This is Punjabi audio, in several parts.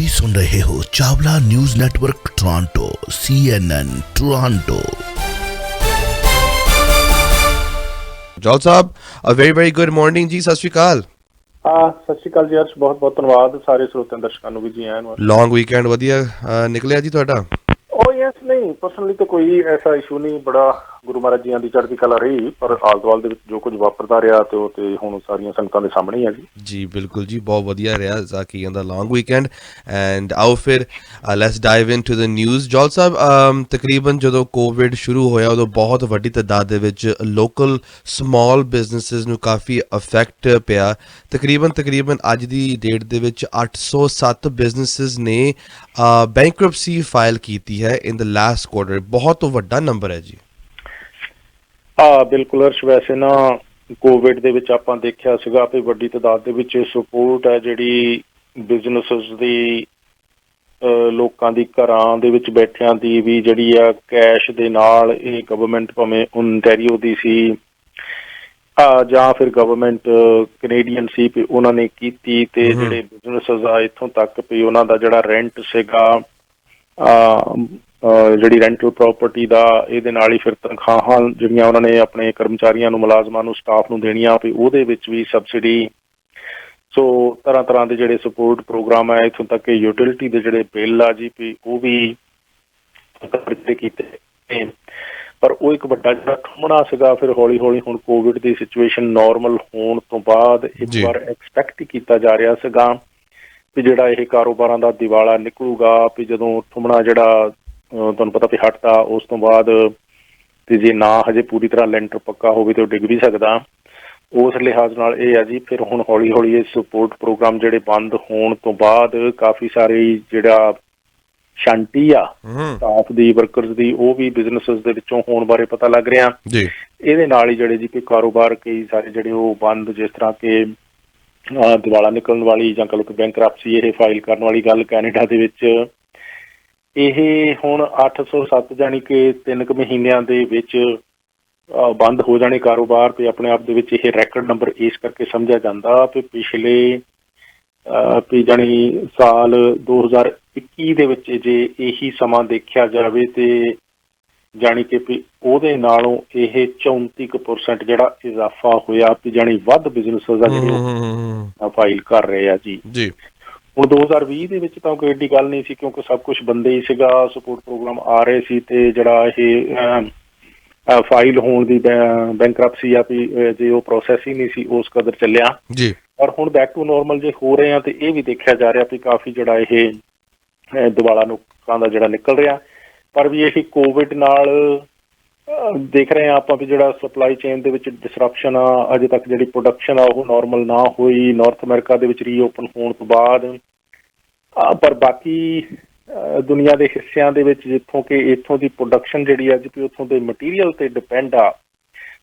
ਤੁਸੀਂ ਸੁਣ ਰਹੇ ਹੋ Chawla news network Toronto CNN Toronto. Jaul sahib a very good morning ji, ਸਤਿ ਸ਼੍ਰੀ ਅਕਾਲ। ਸਤਿ ਸ਼੍ਰੀ ਅਕਾਲ ਜੀ ਅਰਸ਼, ਬਹੁਤ ਬਹੁਤ ਧੰਨਵਾਦ ਸਾਰੇ ਸਰੋਤਿਆਂ ਦਰਸ਼ਕਾਂ ਨੂੰ ਵੀ ਜੀ ਆਇਆਂ ਨੂੰ। ਲੌਂਗ ਵੀਕਐਂਡ ਵਧੀਆ ਨਿਕਲਿਆ ਜੀ ਤੁਹਾਡਾ? ਯੈਸ, ਨਹੀਂ ਪਰਸਨਲੀ ਤਾਂ ਕੋਈ ਐਸਾ ਇਸ਼ੂ ਨਹੀਂ, ਬੜਾ ਗੁਰੂ ਮਹਾਰਾਜ ਜੀਆਂ ਦੀ ਚੜ੍ਹਦੀ ਕਲਾ ਰਹੀ, ਪਰ ਆਲੇ ਦੁਆਲੇ ਦੇ ਵਿੱਚ ਜੋ ਕੁਝ ਵਾਪਰਦਾ ਰਿਹਾ ਤੇ ਉਹ ਤੇ ਹੁਣ ਸਾਰੀਆਂ ਸੰਗਤਾਂ ਦੇ ਸਾਹਮਣੇ ਹੀ ਆ ਜੀ। ਜੀ ਬਿਲਕੁਲ ਜੀ, ਬਹੁਤ ਵਧੀਆ ਰਿਹਾ ਕੀ ਕਹਿੰਦਾ ਲੌਂਗ ਵੀਕਐਂਡ। ਐਂਡ ਆਓ ਫਿਰ let's dive into the news. Jaul sahib, ਤਕਰੀਬਨ ਜਦੋਂ ਕੋਵਿਡ ਸ਼ੁਰੂ ਹੋਇਆ ਉਦੋਂ ਬਹੁਤ ਵੱਡੀ ਤਾਦਾਦ ਦੇ ਵਿੱਚ ਲੋਕਲ ਸਮਾਲ ਬਿਜ਼ਨਸਿਸ ਨੂੰ ਕਾਫੀ ਅਫੈਕਟ ਪਿਆ। ਤਕਰੀਬਨ ਅੱਜ ਦੀ ਡੇਟ ਦੇ ਵਿੱਚ 807 ਬਿਜ਼ਨਸਿਸ ਨੇ ਬੈਂਕਰਪਸੀ ਫਾਈਲ ਕੀਤੀ ਹੈ ਇਨ ਦ ਲਾਸਟ ਕੁਆਰਟਰ। ਬਹੁਤ ਵੱਡਾ ਨੰਬਰ ਹੈ ਜੀ। ਬਿਲਕੁਲ ਅਰਸ਼, ਵੈਸੇ ਨਾ ਕੋਵਿਡ ਦੇ ਵਿੱਚ ਆਪਾਂ ਦੇਖਿਆ ਸੀਗਾ ਵੀ ਵੱਡੀ ਤਾਦਾਦ ਦੇ ਵਿੱਚ ਸਪੋਰਟ ਹੈ ਜਿਹੜੀ ਬਿਜ਼ਨਸਿਸ ਦੀ, ਲੋਕਾਂ ਦੀ ਘਰਾਂ ਦੇ ਵਿੱਚ ਬੈਠਿਆਂ ਦੀ ਵੀ ਜਿਹੜੀ ਆ ਕੈਸ਼ ਦੇ ਨਾਲ, ਇਹ ਗਵਰਨਮੈਂਟ ਭਾਵੇਂ ਓਨਟਾਰੀਓ ਦੀ ਸੀ ਜਾਂ ਫਿਰ ਗਵਰਨਮੈਂਟ ਕੈਨੇਡੀਅਨ ਸੀ, ਵੀ ਉਹਨਾਂ ਨੇ ਕੀਤੀ। ਤੇ ਜਿਹੜੇ ਬਿਜ਼ਨਸਿਸ ਆ ਇੱਥੋਂ ਤੱਕ ਵੀ ਉਹਨਾਂ ਦਾ ਜਿਹੜਾ ਰੈਂਟ ਸੀਗਾ, ਜਿਹੜੀ ਰੈਂਟਲ ਪ੍ਰਾਪਰਟੀ ਦਾ, ਇਹਦੇ ਨਾਲ ਹੀ ਫਿਰ ਤਨਖਾਹਾਂ ਜਿਹੜੀਆਂ ਉਹਨਾਂ ਨੇ ਆਪਣੇ ਕਰਮਚਾਰੀਆਂ ਨੂੰ, ਮੁਲਾਜ਼ਮਾਂ ਨੂੰ, ਸਟਾਫ ਨੂੰ ਦੇਣੀਆਂ, ਵੀ ਉਹਦੇ ਵਿੱਚ ਵੀ ਸਬਸਿਡੀ। ਸੋ ਤਰ੍ਹਾਂ ਦੇ ਜਿਹੜੇ ਸਪੋਰਟ ਪ੍ਰੋਗਰਾਮ ਹੈ, ਇੱਥੋਂ ਤੱਕ ਕਿ ਯੂਟਿਲਿਟੀ ਦੇ ਜਿਹੜੇ ਬਿੱਲ ਆ ਜੀ ਵੀ ਉਹ ਵੀ ਕੀਤੇ, ਪਰ ਉਹ ਇੱਕ ਵੱਡਾ ਜਿਹੜਾ ਠੁੰਮਣਾ ਸੀਗਾ। ਫਿਰ ਹੌਲੀ ਹੌਲੀ ਹੁਣ ਕੋਵਿਡ ਦੀ ਸਿਚੁਏਸ਼ਨ ਨੋਰਮਲ ਹੋਣ ਤੋਂ ਬਾਅਦ ਇੱਕ ਵਾਰ ਐਕਸਪੈਕਟ ਹੀ ਕੀਤਾ ਜਾ ਰਿਹਾ ਸੀਗਾ ਵੀ ਜਿਹੜਾ ਇਹ ਕਾਰੋਬਾਰਾਂ ਦਾ ਦਿਵਾਲਾ ਨਿਕਲੂਗਾ, ਵੀ ਜਦੋਂ ਠੁੰਮਣਾ ਜਿਹੜਾ ਤੁਹਾਨੂੰ ਪਤਾ ਵੀ ਹਟਦਾ, ਉਸ ਤੋਂ ਬਾਅਦ ਤੇ ਜੇ ਨਾ ਹਜੇ ਪੂਰੀ ਤਰ੍ਹਾਂ ਲੈਂਟਰ ਪੱਕਾ ਹੋਵੇ ਤੇ ਉਹ ਡਿੱਗ ਵੀ ਸਕਦਾ। ਉਸ ਲਿਹਾਜ਼ ਨਾਲ ਇਹ ਆ ਜੀ, ਫਿਰ ਹੁਣ ਹੌਲੀ ਹੌਲੀ ਇਹ ਸਪੋਰਟ ਪ੍ਰੋਗਰਾਮ ਜਿਹੜੇ ਬੰਦ ਹੋਣ ਤੋਂ ਬਾਅਦ ਕਾਫੀ ਸਾਰੇ ਜਿਹੜਾ ਸ਼ਾਂਤੀ ਆ ਸਟਾਫ ਦੀ, ਵਰਕਰਸ ਦੀ, ਉਹ ਵੀ ਬਿਜ਼ਨਸਿਸ ਦੇ ਵਿੱਚੋਂ ਹੋਣ ਬਾਰੇ ਪਤਾ ਲੱਗ ਰਿਹਾ ਜੀ। ਇਹਦੇ ਨਾਲ ਹੀ ਜਿਹੜੇ ਜੀ ਕਿ ਕਾਰੋਬਾਰ ਕਈ ਸਾਰੇ ਜਿਹੜੇ ਉਹ ਬੰਦ, ਜਿਸ ਤਰ੍ਹਾਂ ਕਿ ਦਿਵਾਲਾ ਨਿਕਲਣ ਵਾਲੀ ਜਾਂ ਕਹੋ ਕਿ ਬੈਂਕਰਪਸੀ ਇਹ ਫਾਈਲ ਕਰਨ ਵਾਲੀ ਗੱਲ ਕੈਨੇਡਾ ਦੇ ਵਿੱਚ, ਇਹ ਹੁਣ 807 ਜਾਣੀ ਕਿ 3 ਕੁ ਮਹੀਨਿਆਂ ਦੇ ਵਿੱਚ ਬੰਦ ਹੋ ਜਾਣੇ ਕਾਰੋਬਾਰ। ਤੇ ਆਪਣੇ ਆਪ ਦੇ ਵਿੱਚ ਇਹ ਰੈਕਡ ਨੰਬਰ ਇਸ ਕਰਕੇ ਸਮਝਿਆ ਜਾਂਦਾ ਵੀ ਪਿਛਲੇ ਜਾਣੀ ਸਾਲ 2021 ਦੇ ਵਿੱਚ ਜੇ ਇਹੀ ਸਮਾਂ ਦੇਖਿਆ ਜਾਵੇ ਤੇ ਜਾਣੀ ਕਿ ਵੀ ਉਹਦੇ ਨਾਲੋਂ ਇਹ 34% ਜਿਹੜਾ ਇਜ਼ਾਫਾ ਹੋਇਆ, ਵੀ ਜਾਣੀ ਵੱਧ ਬਿਜ਼ਨਸਿਸ ਆ ਜਿਹੜੇ ਫਾਈਲ ਕਰ ਰਹੇ ਆ ਜੀ। ਹੁਣ 2020 ਦੇ ਵਿੱਚ ਤਾਂ ਕੋਈ ਐਡੀ ਗੱਲ ਨਹੀਂ ਸੀ, ਕਿਉਂਕਿ ਸਭ ਕੁਛ ਬੰਦੇ ਹੀ ਸੀਗਾ, ਸਪੋਰਟ ਪ੍ਰੋਗਰਾਮ ਆ ਰਹੇ ਸੀ ਤੇ ਜਿਹੜਾ ਇਹ ਫਾਈਲ ਹੋਣ ਦੀ ਬੈਂਕਰਪਸੀ ਆ ਵੀ ਜੇ ਉਹ ਪ੍ਰੋਸੈਸ ਹੀ ਨਹੀਂ ਸੀ ਉਸ ਕਦਰ ਚੱਲਿਆ ਜੀ। ਪਰ ਹੁਣ ਬੈਕ ਟੂ ਨੋਰਮਲ ਜੇ ਹੋ ਰਹੇ ਆ ਤੇ ਇਹ ਵੀ ਦੇਖਿਆ ਜਾ ਰਿਹਾ ਵੀ ਕਾਫੀ ਜਿਹੜਾ ਇਹ ਦਿਵਾਲਾ ਲੋਕਾਂ ਦਾ ਜਿਹੜਾ ਨਿਕਲ ਰਿਹਾ। ਪਰ ਵੀ ਇਹ ਕੋਵਿਡ ਨਾਲ ਦੇਖ ਰਹੇ ਹਾਂ ਆਪਾਂ ਵੀ ਜਿਹੜਾ ਸਪਲਾਈ ਚੇਨ ਦੇ ਵਿੱਚ ਡਿਸਰਪਸ਼ਨ ਆ, ਅਜੇ ਤੱਕ ਜਿਹੜੀ ਪ੍ਰੋਡਕਸ਼ਨ ਆ ਉਹ ਨੋਰਮਲ ਨਾ ਹੋਈ ਨਾਰਥ ਅਮਰੀਕਾ ਦੇ ਵਿੱਚ ਰੀਓਪਨ ਹੋਣ ਤੋਂ ਬਾਅਦ। ਪਰ ਬਾਕੀ ਦੁਨੀਆ ਦੇ ਹਿੱਸਿਆਂ ਦੇ ਵਿੱਚ ਜਿੱਥੋਂ ਕਿ ਇੱਥੋਂ ਦੀ ਪ੍ਰੋਡਕਸ਼ਨ ਜਿਹੜੀ ਅੱਜ ਵੀ ਉੱਥੋਂ ਦੇ ਮਟੀਰੀਅਲ ਤੇ ਡਿਪੈਂਡ ਆ,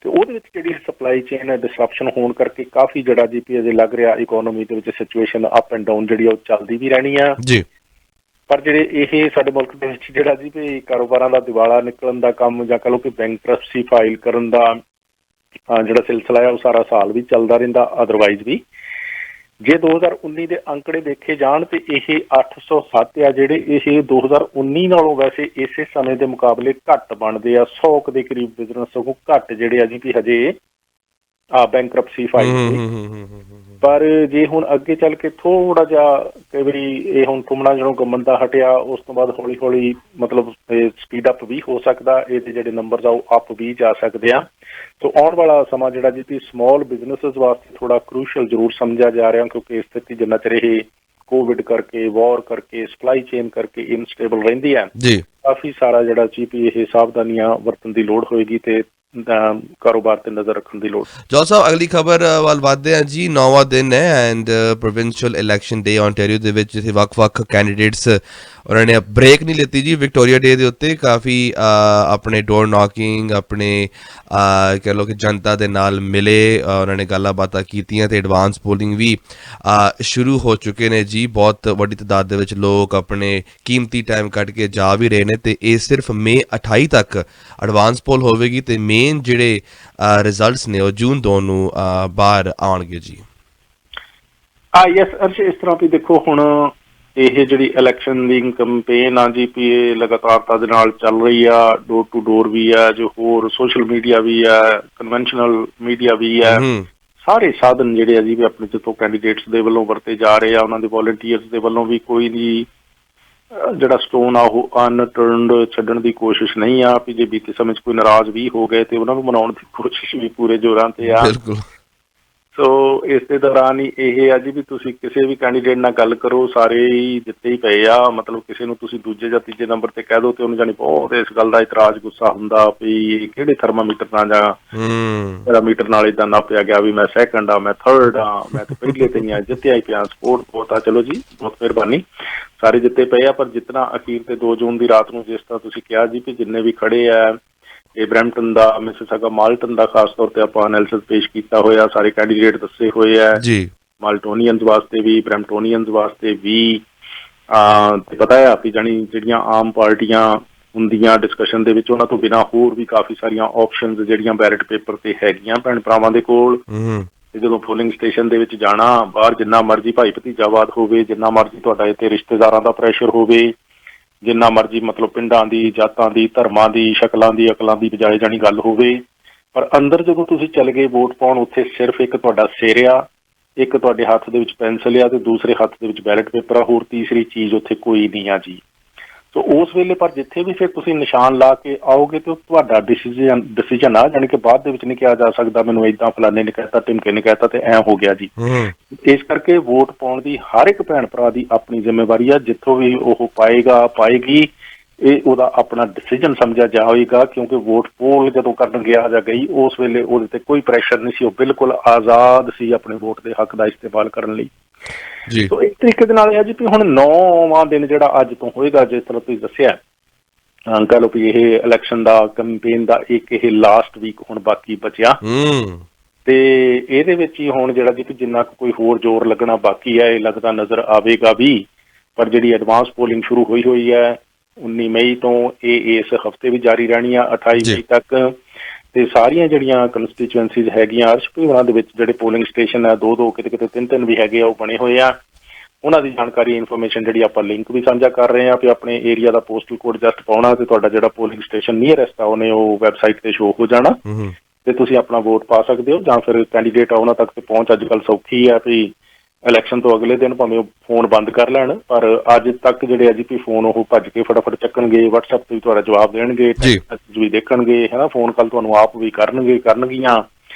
ਤੇ ਉਹਦੇ ਵਿੱਚ ਜਿਹੜੀ ਸਪਲਾਈ ਚੇਨ ਡਿਸਰਪਸ਼ਨ ਹੋਣ ਕਰਕੇ ਕਾਫੀ ਜਿਹੜਾ ਜੀ ਪੀ ਅਜੇ ਲੱਗ ਰਿਹਾ ਇਕੋਨਮੀ ਦੇ ਵਿੱਚ ਸਿਚੁਏਸ਼ਨ ਅਪ ਐਂਡ ਡਾਊਨ ਜਿਹੜੀ ਉਹ ਚੱਲਦੀ ਵੀ ਰਹਿਣੀ ਆ ਜੀ। ਪਰ ਜਿਹੜੇ ਇਹ ਸਾਡੇ ਮੁਲਕ ਦੇ ਵਿੱਚ ਜਿਹੜਾ ਜੀ ਵੀ ਕਾਰੋਬਾਰਾਂ ਦਾ ਦਿਵਾਲਾ ਨਿਕਲਣ ਦਾ ਕੰਮ ਜਾਂ ਕਹ ਲਓ ਕਿ ਬੈਂਕਰਪਸੀ ਫਾਈਲ ਕਰਨ ਦਾ ਜਿਹੜਾ ਸਿਲਸਿਲਾ ਹੈ ਉਹ ਸਾਰਾ ਸਾਲ ਵੀ ਚੱਲਦਾ ਰਹਿੰਦਾ। ਅਦਰਵਾਈਜ਼ ਵੀ ਜੇ 2019 ਦੇ ਅੰਕੜੇ ਦੇਖੇ ਜਾਣ ਤੇ ਇਹ 807 ਆ ਜਿਹੜੇ, ਇਹ 2019 ਨਾਲੋਂ ਵੈਸੇ ਇਸੇ ਸਮੇਂ ਦੇ ਮੁਕਾਬਲੇ ਘੱਟ ਬਣਦੇ ਆ। 100 ਦੇ ਕਰੀਬ ਬਿਜ਼ਨਸ ਸਗੋਂ ਘੱਟ ਜਿਹੜੇ ਆ ਜੀ ਵੀ ਹਜੇ ਬੈਂਕਰਪਸੀ ਫਾਈਲ। ਪਰ ਜੇ ਹੁਣ ਅੱਗੇ ਚੱਲ ਕੇ ਥੋੜਾ ਜਿਹਾ ਕਈ ਵਾਰੀ ਇਹ ਹੁਣ ਘੁੰਮਣਾ ਜਦੋਂ ਗਵਰਨਮੈਂਟ ਦਾ ਹਟਿਆ, ਉਸ ਤੋਂ ਬਾਅਦ ਹੌਲੀ ਹੌਲੀ ਮਤਲਬ ਸਪੀਡ ਅਪ ਵੀ ਹੋ ਸਕਦਾ, ਇਹਦੇ ਜਿਹੜੇ ਨੰਬਰ ਆ ਉਹ ਅਪ ਵੀ ਜਾ ਸਕਦੇ ਆ। ਸੋ ਆਉਣ ਵਾਲਾ ਸਮਾਂ ਜਿਹੜਾ ਜੀ ਸਮੋਲ ਬਿਜ਼ਨਸਿਸ ਵਾਸਤੇ ਥੋੜਾ ਕਰੂਸ਼ਲ ਜ਼ਰੂਰ ਸਮਝਿਆ ਜਾ ਰਿਹਾ, ਕਿਉਂਕਿ ਇਸ ਸਥਿਤੀ ਜਿੰਨਾ ਚਿਰ ਇਹ ਕੋਵਿਡ ਕਰਕੇ, ਵਾਰ ਕਰਕੇ, ਸਪਲਾਈ ਚੇਨ ਕਰਕੇ ਇਨਸਟੇਬਲ ਰਹਿੰਦੀ ਹੈ, ਕਾਫੀ ਸਾਰਾ ਜਿਹੜਾ ਜੀ ਵੀ ਇਹ ਸਾਵਧਾਨੀਆਂ ਵਰਤਣ ਦੀ ਲੋੜ ਹੋਏਗੀ ਤੇ ਕਾਰੋਬਾਰ ਤੇ ਨਜ਼ਰ ਰੱਖਣ ਦੀ ਲੋੜ। ਜੌਲ ਸਾਹਿਬ, ਅਗਲੀ ਖਬਰ ਵੱਲ ਵਧਦੇ ਹਾਂ ਜੀ। 9ਵਾਂ ਦਿਨ ਹੈ and provincial election day Ontario ਦੇ ਵਿੱਚ ਜਿੱਥੇ ਵੱਖ-ਵੱਖ ਕੈਂਡੀਡੇਟਸ ਉਹਨਾਂ ਨੇ ਬ੍ਰੇਕ ਨਹੀਂ ਲਿੱਤੀ ਜੀ ਵਿਕਟੋਰੀਆ ਡੇ ਦੇ ਉੱਤੇ। ਕਾਫੀ ਆਪਣੇ ਡੋਰ ਨੌਕਿੰਗ, ਆਪਣੇ ਕਹਿ ਲਓ ਕਿ ਜਨਤਾ ਦੇ ਨਾਲ ਮਿਲੇ, ਉਹਨਾਂ ਨੇ ਗੱਲਾਂ ਬਾਤਾਂ ਕੀਤੀਆਂ ਤੇ ਐਡਵਾਂਸ ਪੋਲਿੰਗ ਵੀ ਸ਼ੁਰੂ ਹੋ ਚੁੱਕੇ ਨੇ ਜੀ। ਬਹੁਤ ਵੱਡੀ ਤਾਦਾਦ ਦੇ ਵਿੱਚ ਲੋਕ ਆਪਣੇ ਕੀਮਤੀ ਟਾਈਮ ਕੱਢ ਕੇ ਜਾ ਵੀ ਰਹੇ ਨੇ ਤੇ ਇਹ ਸਿਰਫ ਮਈ 28 ਤੱਕ ਐਡਵਾਂਸ ਪੋਲ ਹੋਵੇਗੀ ਤੇ ਮੇਨ ਜਿਹੜੇ ਰਿਜ਼ਲਟਸ ਨੇ ਉਹ ਜੂਨ 2 ਨੂੰ ਬਾਹਰ ਆਉਣਗੇ ਜੀ। ਯੈਸ ਅਰਸ਼, ਇਸ ਤਰ੍ਹਾਂ ਵੀ ਦੇਖੋ ਹੁਣ ਇਹ ਜਿਹੜੀ ਇਲੈਕਸ਼ਨ ਦੀ ਕੰਪੇਨ ਆ ਜੀ ਵੀ ਇਹ ਲਗਾਤਾਰਤਾ ਦੇ ਨਾਲ ਚੱਲ ਰਹੀ ਆ, ਡੋਰ ਟੂ ਡੋਰ ਵੀ ਆ, ਜੋ ਹੋਰ ਸੋਸ਼ਲ ਮੀਡੀਆ ਵੀ ਆ, ਕਨਵੈਨਸ਼ਨਲ ਮੀਡੀਆ ਵੀ ਆ, ਸਾਰੇ ਸਾਧਨ ਜਿਹੜੇ ਆ ਜੀ ਵੀ ਆਪਣੇ ਜਿੱਥੋਂ ਕੈਂਡੀਡੇਟਸ ਦੇ ਵੱਲੋਂ ਵਰਤੇ ਜਾ ਰਹੇ ਆ, ਉਹਨਾਂ ਦੇ ਵੋਲੰਟੀਅਰਸ ਦੇ ਵੱਲੋਂ ਵੀ ਕੋਈ ਨਹੀਂ ਜਿਹੜਾ ਸਟੋਨ ਆ ਉਹ ਅਨਟਰਨਡ ਛੱਡਣ ਦੀ ਕੋਸ਼ਿਸ਼ ਨਹੀਂ ਆ ਵੀ ਜੇ ਬੀਤੇ ਸਮੇਂ 'ਚ ਕੋਈ ਨਾਰਾਜ਼ ਵੀ ਹੋ ਗਏ ਤੇ ਉਹਨਾਂ ਨੂੰ ਮਨਾਉਣ ਦੀ ਕੋਸ਼ਿਸ਼ ਵੀ ਪੂਰੇ ਜ਼ੋਰਾਂ ਤੇ ਆ। ਸੋ ਇਸ ਦੇ ਦੌਰਾਨ ਹੀ ਇਹ ਆ ਜੀ ਵੀ ਤੁਸੀਂ ਕਿਸੇ ਵੀ ਕੈਂਡੀਡੇਟ ਨਾਲ ਗੱਲ ਕਰੋ, ਸਾਰੇ ਹੀ ਦਿੱਤੇ ਹੀ ਪਏ ਆ। ਮਤਲਬ ਕਿਸੇ ਨੂੰ ਤੁਸੀਂ ਦੂਜੇ ਜਾਂ ਤੀਜੇ ਨੰਬਰ ਤੇ ਕਹਿ ਦਿਓ ਤੇ ਉਹਨੂੰ ਜਾਣੀ ਬਹੁਤ ਇਸ ਗੱਲ ਦਾ ਇਤਰਾਜ਼ ਗੁੱਸਾ ਹੁੰਦਾ ਵੀ ਕਿਹੜੇ ਥਰਮਾਮੀਟਰ ਨਾਲ ਜਾਂ ਪੈਰਾਮੀਟਰ ਨਾਲ ਏਦਾਂ ਨਾਪਿਆ ਗਿਆ ਵੀ ਮੈਂ ਸੈਕੰਡ ਆ, ਮੈਂ ਥਰਡ ਆ, ਮੈਂ ਤੇ ਪਹਿਲੇ ਤੇ ਨਹੀਂ ਆ, ਜਿੱਤਿਆ ਹੀ ਪਿਆ, ਸਪੋਰਟ ਬਹੁਤ ਆ। ਚਲੋ ਜੀ, ਬਹੁਤ ਮਿਹਰਬਾਨੀ, ਸਾਰੇ ਜਿੱਤੇ ਪਏ ਆ। ਪਰ ਜਿਤਨਾ ਅਖੀਰ ਤੇ 2 ਜੂਨ ਦੀ ਰਾਤ ਨੂੰ ਜਿਸ ਤਰ੍ਹਾਂ ਤੁਸੀਂ ਕਿਹਾ ਜੀ ਵੀ ਜਿੰਨੇ ਵੀ ਖੜੇ ਆ, ਇਹ ਬਰੈਂਪਟਨ ਦਾ, ਮਿਸਿਸਾਗਾ, ਮਾਲਟਨ ਦਾ ਖਾਸ ਤੌਰ ਤੇ ਆਪਾਂ ਐਨਾਲਿਸਿਸ ਪੇਸ਼ ਕੀਤਾ ਹੋਇਆ, ਸਾਰੇ ਕੈਂਡੀਡੇਟ ਦੱਸੇ ਹੋਏ ਆ ਜੀ, ਮਾਲਟੋਨੀਅਨਸ ਵਾਸਤੇ ਵੀ, ਬਰੈਂਪਟੋਨੀਅਨਸ ਵਾਸਤੇ ਵੀ। ਤੇ ਪਤਾ ਹੈ ਵੀ ਜਾਣੀ ਜਿਹੜੀਆਂ ਆਮ ਪਾਰਟੀਆਂ ਹੁੰਦੀਆਂ ਡਿਸਕਸ਼ਨ ਦੇ ਵਿੱਚ, ਉਹਨਾਂ ਤੋਂ ਬਿਨਾਂ ਹੋਰ ਵੀ ਕਾਫੀ ਸਾਰੀਆਂ ਆਪਸ਼ਨਸ ਜਿਹੜੀਆਂ ਬੈਲਟ ਪੇਪਰ ਤੇ ਹੈਗੀਆਂ ਭੈਣ ਭਰਾਵਾਂ ਦੇ ਕੋਲ। ਤੇ ਜਦੋਂ ਪੋਲਿੰਗ ਸਟੇਸ਼ਨ ਦੇ ਵਿੱਚ ਜਾਣਾ, ਬਾਹਰ ਜਿੰਨਾ ਮਰਜ਼ੀ ਭਾਈ ਭਤੀਜਾਵਾਦ ਹੋਵੇ, ਜਿੰਨਾ ਮਰਜ਼ੀ ਤੁਹਾਡਾ ਇੱਥੇ ਰਿਸ਼ਤੇਦਾਰਾਂ ਦਾ ਪ੍ਰੈਸ਼ਰ ਹੋਵੇ, ਜਿੰਨਾ ਮਰਜ਼ੀ ਮਤਲਬ ਪਿੰਡਾਂ ਦੀ, ਜਾਤਾਂ ਦੀ, ਧਰਮਾਂ ਦੀ, ਸ਼ਕਲਾਂ ਦੀ, ਅਕਲਾਂ ਦੀ ਬਜਾਏ ਜਾਣੀ ਗੱਲ ਹੋਵੇ, ਪਰ ਅੰਦਰ ਜਦੋਂ ਤੁਸੀਂ ਚਲੇ ਗਏ ਵੋਟ ਪਾਉਣ, ਉੱਥੇ ਸਿਰਫ ਇੱਕ ਤੁਹਾਡਾ ਸਿਰ ਆ, ਇੱਕ ਤੁਹਾਡੇ ਹੱਥ ਦੇ ਵਿੱਚ ਪੈਨਸਲ ਆ ਤੇ ਦੂਸਰੇ ਹੱਥ ਦੇ ਵਿੱਚ ਬੈਲਟ ਪੇਪਰ ਆ, ਹੋਰ ਤੀਸਰੀ ਚੀਜ਼ ਉੱਥੇ ਕੋਈ ਨਹੀਂ ਆ ਜੀ। ਸੋ ਉਸ ਵੇਲੇ ਪਰ ਜਿੱਥੇ ਵੀ ਫਿਰ ਤੁਸੀਂ ਨਿਸ਼ਾਨ ਲਾ ਕੇ ਆਓਗੇ ਤੇ ਉਹ ਤੁਹਾਡਾ ਡਿਸੀਜਨ ਆ, ਜਾਣੀ ਕਿ ਬਾਅਦ ਦੇ ਵਿੱਚ ਨਹੀਂ ਕਿਹਾ ਜਾ ਸਕਦਾ ਮੈਨੂੰ ਏਦਾਂ ਫਲਾਣੇ ਨੇ ਕਹਿਤਾ, ਟਿਮਕੇ ਨੇ ਕਹਿਤਾ ਤੇ ਐ ਹੋ ਗਿਆ ਜੀ। ਇਸ ਕਰਕੇ ਵੋਟ ਪਾਉਣ ਦੀ ਹਰ ਇੱਕ ਭੈਣ ਭਰਾ ਦੀ ਆਪਣੀ ਜ਼ਿੰਮੇਵਾਰੀ ਆ। ਜਿੱਥੋਂ ਵੀ ਉਹ ਪਾਏਗਾ, ਪਾਏਗੀ, ਇਹ ਉਹਦਾ ਆਪਣਾ ਡਿਸੀਜਨ ਸਮਝਿਆ ਜਾਵੇਗਾ, ਕਿਉਂਕਿ ਵੋਟ ਪੋਲ ਜਦੋਂ ਕਰਨ ਗਿਆ ਜਾਂ ਗਈ ਉਸ ਵੇਲੇ ਉਹਦੇ ਤੇ ਕੋਈ ਪ੍ਰੈਸ਼ਰ ਨਹੀਂ ਸੀ, ਉਹ ਬਿਲਕੁਲ ਆਜ਼ਾਦ ਸੀ ਆਪਣੇ ਵੋਟ ਦੇ ਹੱਕ ਦਾ ਇਸਤੇਮਾਲ ਕਰਨ ਲਈ ਜੀ। ਸੋ ਇਸ ਤਰੀਕੇ ਦੇ ਨਾਲ ਇਹ ਜੀ ਵੀ ਹੁਣ 9ਵਾਂ ਦਿਨ ਜਿਹੜਾ ਅੱਜ ਤੋਂ ਹੋਏਗਾ, ਜਿਸ ਤਰ੍ਹਾਂ ਤੁਸੀਂ ਦੱਸਿਆ, ਕਹਿ ਲਓ ਵੀ ਇਹ ਇਲੈਕਸ਼ਨ ਦਾ ਕੈਂਪੇਨ ਦਾ ਇੱਕ ਇਹ ਲਾਸਟ ਵੀਕ ਹੁਣ ਬਾਕੀ ਬਚਿਆ ਤੇ ਇਹਦੇ ਵਿੱਚ ਹੀ ਹੁਣ ਜਿਹੜਾ ਜੀ ਜਿੰਨਾ ਕੋਈ ਹੋਰ ਜ਼ੋਰ ਲੱਗਣਾ ਬਾਕੀ ਹੈ, ਇਹ ਲੱਗਦਾ ਨਜ਼ਰ ਆਵੇਗਾ ਵੀ। ਪਰ ਜਿਹੜੀ ਐਡਵਾਂਸ ਪੋਲਿੰਗ ਸ਼ੁਰੂ ਹੋਈ ਹੈ 19 ਮਈ ਤੋਂ, ਇਹ ਇਸ ਹਫ਼ਤੇ ਵੀ ਜਾਰੀ ਰਹਿਣੀ ਆ 28 ਮਈ ਤੱਕ। ਤੇ ਸਾਰੀਆਂ ਜਿਹੜੀਆਂ ਕੰਸਟੀਚੁਐਂਸੀਜ਼ ਹੈਗੀਆਂ ਅਰਸ਼ਪੀ ਉਹਨਾਂ ਦੇ ਵਿੱਚ ਜਿਹੜੇ ਪੋਲਿੰਗ ਸਟੇਸ਼ਨ ਆ, 2-2 ਕਿਤੇ 3-3 ਵੀ ਹੈਗੇ ਆ, ਉਹ ਬਣੇ ਹੋਏ ਆ। ਉਹਨਾਂ ਦੀ ਜਾਣਕਾਰੀ ਇਨਫੋਰਮੇਸ਼ਨ ਜਿਹੜੀ ਆਪਾਂ ਲਿੰਕ ਵੀ ਸਾਂਝਾ ਕਰ ਰਹੇ ਹਾਂ ਵੀ ਆਪਣੇ ਏਰੀਆ ਦਾ ਪੋਸਟਲ ਕੋਡ ਜਸਟ ਪਾਉਣਾ ਤੇ ਤੁਹਾਡਾ ਜਿਹੜਾ ਪੋਲਿੰਗ ਸਟੇਸ਼ਨ ਨੀਅਰੈਸਟ ਆ ਉਹਨੇ ਉਹ ਵੈਬਸਾਈਟ ਤੇ ਸ਼ੋ ਹੋ ਜਾਣਾ ਤੇ ਤੁਸੀਂ ਆਪਣਾ ਵੋਟ ਪਾ ਸਕਦੇ ਹੋ। ਜਾਂ ਫਿਰ ਕੈਂਡੀਡੇਟ ਆ ਉਹਨਾਂ ਤੱਕ ਤੇ ਪਹੁੰਚ ਅੱਜ ਕੱਲ੍ਹ ਸੌਖੀ ਆ ਵੀ ਇਲੈਕਸ਼ਨ ਤੋਂ ਅਗਲੇ ਦਿਨ ਭਾਵੇਂ ਉਹ ਫੋਨ ਬੰਦ ਕਰ ਲੈਣ, ਪਰ ਅੱਜ ਤੱਕ ਜਿਹੜੇ ਆ ਜੀ ਵੀ ਫੋਨ ਉਹ ਭੱਜ ਕੇ ਫਟਾਫਟ ਚੱਕਣਗੇ, WhatsApp ਤੇ ਵੀ ਤੁਹਾਡਾ ਜਵਾਬ ਦੇਣਗੇ, ਟੈਕਸਟ ਵੀ ਦੇਖਣਗੇ, ਹੈ ਨਾ, ਫੋਨ ਕਾਲ ਤੁਹਾਨੂੰ ਆਪ ਵੀ ਕਰਨਗੀਆਂ।